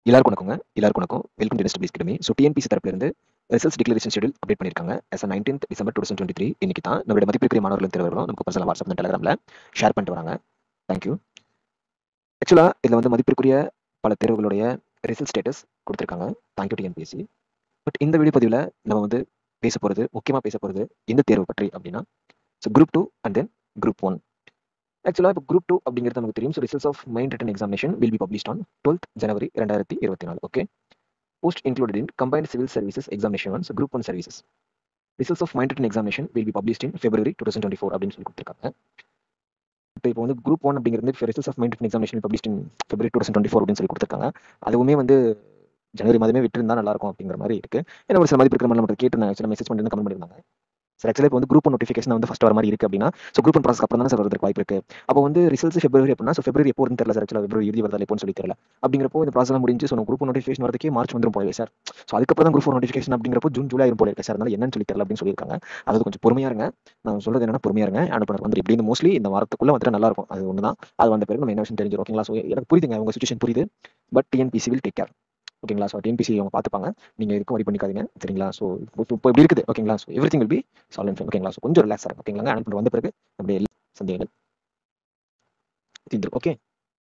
எல்லாருக்கும் வணக்கம். Welcome to NSW Academy. So TNPSC தரப்பிலிருந்து ரிசல்ட்ஸ் டிக்ளரேஷன் ஷெட்யூல் அப்டேட் பண்ணியிருக்காங்க. as on 19th December 2023 இன்னைக்கு தான் நம்மளுடைய மதிப்பிற்குரிய மாணவர்களும் தேர்வர்களும் நமக்கு பர்சனல் வாட்ஸ்அப் டெலிகிராமில் ஷேர் பண்ணிட்டு வராங்க. தேங்க்யூ. ஆக்சுவலாக இதில் வந்து மதிப்பிற்குரிய பல தேர்வுகளுடைய ரிசல்ட் ஸ்டேட்டஸ் கொடுத்துருக்காங்க. Thank you TNPSC. பட் இந்த வீடியோ பதிவில் நம்ம வந்து முக்கியமாக பேச போகிறது எந்த தேர்வு பற்றி அப்படின்னா, so group 2 and then group 1. ஆக்சுவலாக இப்போ குரூப் 2 அப்படிங்கிறது நமக்கு தெரியும். So results of main written examination will be published on 12th January 2024. Okay. Post included in combined civil services examination ones group 1 services. Results of mind written examination will be published in February 2024 அப்படின்னு சொல்லி கொடுத்துருக்காங்க. இப்போ வந்து group 1 அப்படிங்கிறது results of mind written examination published in February 2024 அப்படின்னு சொல்லி கொடுத்துருக்காங்க. அதுவுமே வந்து ஜனவரி மாதமே விட்டுருந்தா நல்லா இருக்கும் அப்படிங்கிற மாதிரி இருக்கு. ஏன்னா ஒரு சில மதிப்பு இருக்கிற மாதிரி நமக்கு கேட்டு சில மெசேஜ் பண்ணி கமெண்ட் பண்ணியிருந்தாங்க. சார் ஆக்சுவலாக இப்போ வந்து குரூப் 1 நோட்டிஃபிகேஷன் வந்து ஃபர்ஸ்ட் வர மாதிரி இருக்கு அப்படின்னா, ஸோ குரூப் 1 ப்ராசஸ் அப்புறம் தான் சார் வரதுக்கு வாய்ப்பு இருக்கு. அப்போ வந்து ரிசல்ட்ஸ் February அப்படின்னா, ஸோ February எப்போ வருதுன்னு தெரியல சார். ஆக்சுவலாக February இறுதி வரதா எப்போன்னு சொல்லி தெரியல. அப்படிங்கிறப்போ இந்த ப்ராசஸ் முடிஞ்சு ஸோ குரூப் 1 நோட்டிஃபிகேஷன் வரதுக்கே மார்ச் வந்துடும் போலவே சார். ஸோ அதுக்கப்புறம் தான் குரூப் 4 நோட்டிஃபிகேஷன் அப்படிங்கிறப்போ ஜூன் ஜூலை ஆயிரும் போல இருக்கு சார். அதனால என்னன்னு சொல்லி தெரியல அப்படின்னு சொல்லியிருக்காங்க. அது கொஞ்சம் பொறுமையா இருங்க. நான் சொல்றது என்னன்னா பொறுமையா இருங்க. அனுப்புனர் வந்து இப்படி மோஸ்ட்லி இந்த வாரத்துக்குள்ள வந்துட்டு நல்லா இருக்கும். அது ஒன்று தான். அது வந்த பிறகு நம்ம என்ன விஷயம் தெரிஞ்சிடும். ஓகேங்களா. ஸோ எனக்கு புரியுதுங்க, உங்க சிச்சுவேஷன் புரியுது. But TNPSC will take care. ஓகேங்களா. ஸோ டிஎன்பிசி அவங்க பார்த்துப்பாங்க. நீங்கள் எதுக்கும் வரி பண்ணிக்காதீங்க. சரிங்களா. ஸோ இப்போ இப்படி இருக்குது. ஓகேங்களா. So every thing will be solve and fine. ஓகேங்களா. ஸோ கொஞ்சம் ரிலாக்ஸ் ஆகும். ஓகேங்களா. அனுப்பிட்டு வந்த பிறகு அப்படியே சந்தேகங்கள் தீர்ந்துடும். ஓகே.